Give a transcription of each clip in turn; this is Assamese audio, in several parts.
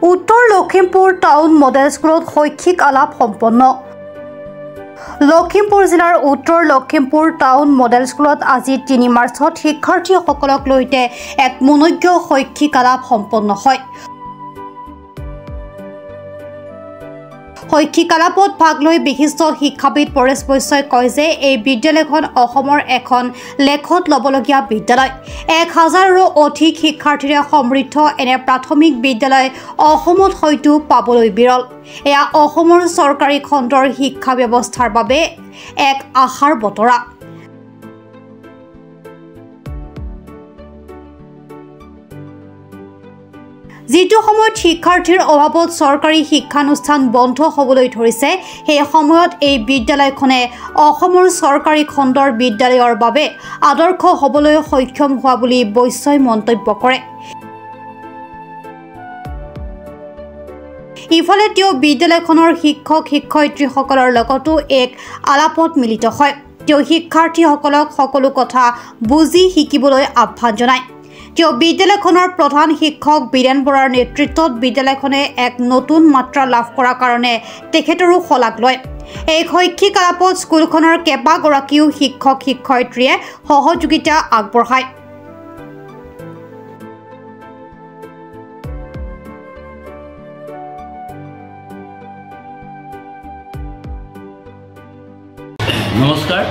উত্তৰ লখিমপুৰ টাউন মডেল স্কুলত শৈক্ষিক আলাপ সম্পন্ন। লখিমপুৰ জিলাৰ উত্তৰ লখিমপুৰ টাউন মডেল স্কুলত আজি ৩ মাৰ্চত শিক্ষাৰ্থীসকলক লৈ এক মনোজ্ঞ শৈক্ষিক আলাপ সম্পন্ন হয়। শৈক্ষিক আলাপত ভাগ লৈ বিশিষ্ট শিক্ষাবিদ পৰেশ বৈশ্যই কয় যে এই বিদ্যালয়খন অসমৰ এখন লেখত ল'বলগীয়া বিদ্যালয়। ১,০০০ৰো অধিক শিক্ষাৰ্থীৰে সমৃদ্ধ এনে প্ৰাথমিক বিদ্যালয় অসমত হয়তো পাবলৈ বিৰল। এয়া অসমৰ চৰকাৰী খণ্ডৰ শিক্ষা ব্যৱস্থাৰ বাবে এক আশাৰ বতৰা। যিটো সময়ত শিক্ষাৰ্থীৰ অভাৱত চৰকাৰী শিক্ষানুষ্ঠান বন্ধ হ'বলৈ ধৰিছে, সেই সময়ত এই বিদ্যালয়খনে অসমৰ চৰকাৰী খণ্ডৰ বিদ্যালয়ৰ বাবে আদৰ্শ হ'বলৈ সক্ষম হোৱা বুলি বৈশ্যই মন্তব্য কৰে। ইফালে তেওঁ বিদ্যালয়খনৰ শিক্ষক-শিক্ষয়িত্ৰীসকলৰ লগতো এক আলাপত মিলিত হয়। তেওঁ শিক্ষাৰ্থীসকলক সকলো কথা বুজি শিকিবলৈ আহ্বান জনায়। তেওঁ বিদ্যালয়খনৰ প্ৰধান শিক্ষক বীৰেন বৰাৰ নেতৃত্বত বিদ্যালয়খনে এক নতুন মাত্ৰা লাভ কৰাৰ কাৰণে তেখেতৰো শলাগ লয়। এই শৈক্ষিক আলাপত স্কুলখনৰ কেইবাগৰাকীও শিক্ষক-শিক্ষয়িত্ৰীয়ে সহযোগিতা আগবঢ়ায়। নমস্কাৰ।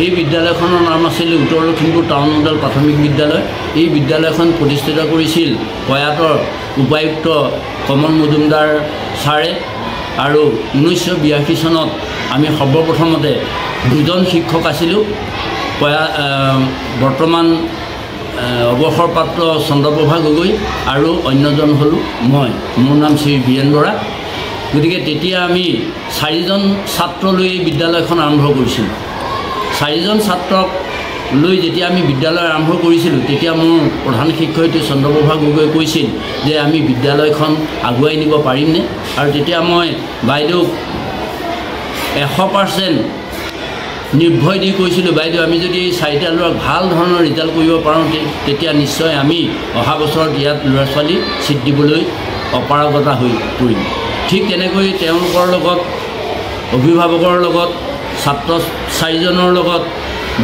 এই বিদ্যালয়খনৰ নাম আছিল উত্তৰ লখিমপুৰ টাউন মডেল প্ৰাথমিক বিদ্যালয়। এই বিদ্যালয়খন প্ৰতিষ্ঠিত কৰিছিল প্ৰয়াত উপায়ুক্ত কমল মজুমদাৰ ছাৰে আৰু 1982 চনত আমি সৰ্বপ্ৰথমতে দুজন শিক্ষক আছিলোঁ। বৰ্তমান অৱসৰপ্ৰাপ্ত চন্দ্ৰপ্ৰভা গগৈ আৰু অন্যজন হ'লোঁ মই। মোৰ নাম শ্ৰী বীৰেন বৰা। গতিকে তেতিয়া আমি 4জন ছাত্ৰ লৈ এই বিদ্যালয়খন আৰম্ভ কৰিছিলোঁ। 4জন ছাত্ৰক লৈ যেতিয়া আমি বিদ্যালয় আৰম্ভ কৰিছিলোঁ, তেতিয়া মোৰ প্ৰধান শিক্ষয়িত্ৰী চন্দ্ৰপ্ৰভা গগৈ কৈছিল যে আমি বিদ্যালয়খন আগুৱাই নিব পাৰিমনে। আৰু তেতিয়া মই বাইদেউক 100% নিৰ্ভয় দি কৈছিলোঁ, বাইদেউ আমি যদি এই 4টা ল'ৰাক ভাল ধৰণৰ ৰিজাল্ট কৰিব পাৰোঁ, তেতিয়া নিশ্চয় আমি অহা বছৰত ইয়াত ল'ৰা ছোৱালী ছিট দিবলৈ অপাৰগতা হৈ পৰিম। ঠিক তেনেকৈ তেওঁলোকৰ লগত অভিভাৱকৰ লগত ছাত্ৰ 4জনৰ লগত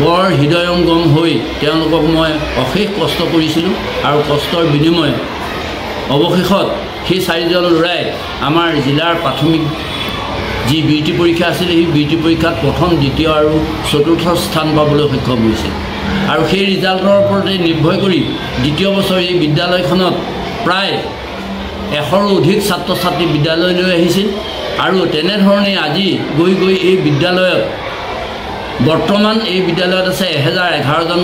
বৰ হৃদয়ংগম হৈ তেওঁলোকক মই অশেষ কষ্ট কৰিছিলোঁ আৰু কষ্টৰ বিনিময়ত অৱশেষত সেই 4জন ল'ৰাই আমাৰ জিলাৰ প্ৰাথমিক যি বৃত্তি পৰীক্ষা আছিল, সেই বৃত্তি পৰীক্ষাত প্ৰথম, দ্বিতীয় আৰু চতুৰ্থ স্থান পাবলৈ সক্ষম হৈছিল। আৰু সেই ৰিজাল্টৰ ওপৰতে নিৰ্ভৰ কৰি দ্বিতীয় বছৰ এই বিদ্যালয়খনত প্ৰায় 100ৰো অধিক ছাত্ৰ ছাত্ৰী বিদ্যালয়লৈ আহিছিল। আৰু তেনেধৰণে আজি গৈ এই বিদ্যালয়ত বৰ্তমান এই বিদ্যালয়ত আছে 1011জন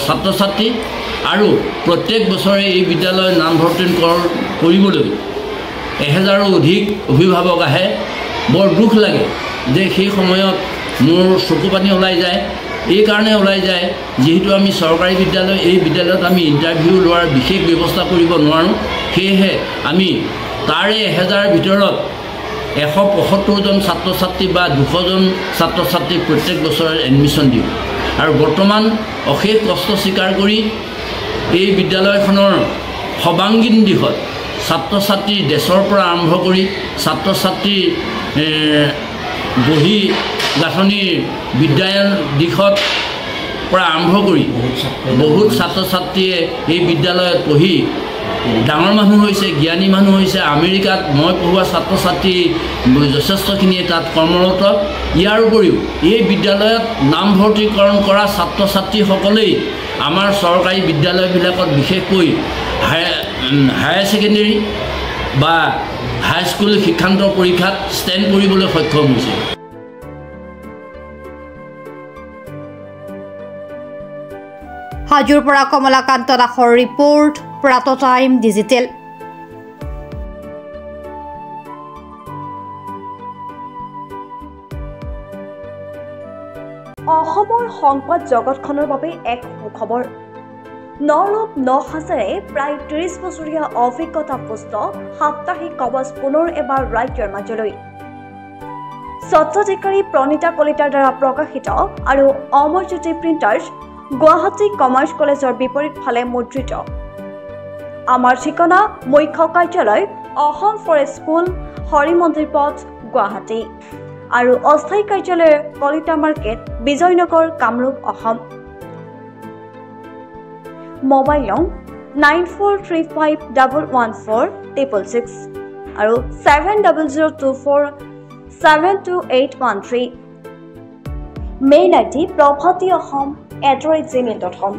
ছাত্ৰ ছাত্ৰী। আৰু প্ৰত্যেক বছৰে এই বিদ্যালয়ত নামভৰ্তি কৰিবলৈ 1000ৰো অধিক অভিভাৱক আহে। বৰ দুখ লাগে যে সেই সময়ত মোৰ চকু পানী ওলাই যায়। এইকাৰণে ওলাই যায় যিহেতু আমি চৰকাৰী বিদ্যালয়, এই বিদ্যালয়ত আমি ইণ্টাৰভিউ লোৱাৰ বিশেষ ব্যৱস্থা কৰিব নোৱাৰোঁ। সেয়েহে আমি তাৰে 1000ৰ ভিতৰত 175জন ছাত্ৰ ছাত্ৰী বা 200জন ছাত্ৰ ছাত্ৰীক প্ৰত্যেক বছৰে এডমিশ্যন দিওঁ। আৰু বৰ্তমান অশেষ কষ্ট স্বীকাৰ কৰি এই বিদ্যালয়খনৰ সৰ্বাংগীন দিশত ছাত্ৰ ছাত্ৰীৰ ড্ৰেছৰ পৰা আৰম্ভ কৰি ছাত্ৰ ছাত্ৰীৰ বহী গাঁথনিৰ বিদ্যায়ন দিশত পৰা আৰম্ভ কৰি বহুত ছাত্ৰ ছাত্ৰীয়ে এই বিদ্যালয়ত পঢ়ি ডাঙৰ মানুহ হৈছে, জ্ঞানী মানুহ হৈছে। আমেৰিকাত মই পঢ়োৱা ছাত্ৰ ছাত্ৰী যথেষ্টখিনিয়ে তাত কৰ্মৰত। ইয়াৰ উপৰিও এই বিদ্যালয়ত নামভৰ্তিকৰণ কৰা ছাত্ৰ ছাত্ৰীসকলেই আমাৰ চৰকাৰী বিদ্যালয়বিলাকত বিশেষকৈ হায়াৰ ছেকেণ্ডেৰী বা হাইস্কুল শিক্ষান্ত পৰীক্ষাত ষ্টেণ্ড কৰিবলৈ সক্ষম হৈছে। হাজোৰ পৰা কমলাকান্ত দাসৰ ৰিপৰ্ট, প্ৰাত টাইম ডিজিটেল। অসমৰ সংবাদ জগতখনৰ বাবে এক সুখবৰ। নৰূপ নসাজেৰে প্ৰায় 30 বছৰীয়া অভিজ্ঞতাপুষ্ট সাপ্তাহিক কবচ পুনৰ এবাৰ ৰাজ্যৰ মাজলৈ। স্বত্বাধিকাৰী প্ৰণীতা কলিতাৰ দ্বাৰা প্ৰকাশিত আৰু অমৰজ্যোতি প্ৰিণ্টাৰ্ছ, গুৱাহাটী কমাৰ্চ কলেজৰ বিপৰীত ফালে মুদ্ৰিত। আমাৰ ঠিকনা মুখ্য কাৰ্যালয় অসম ফৰেষ্ট স্কুল হৰিমন্দিৰ পথ গুৱাহাটী আৰু অস্থায়ী কাৰ্যালয় কলিতা মাৰ্কেট বিজয়নগৰ কামৰূপ অসম মোবাইল নং 9435114666 আৰু 7024722813 মেইল আইডি probhatiahom@gmail.com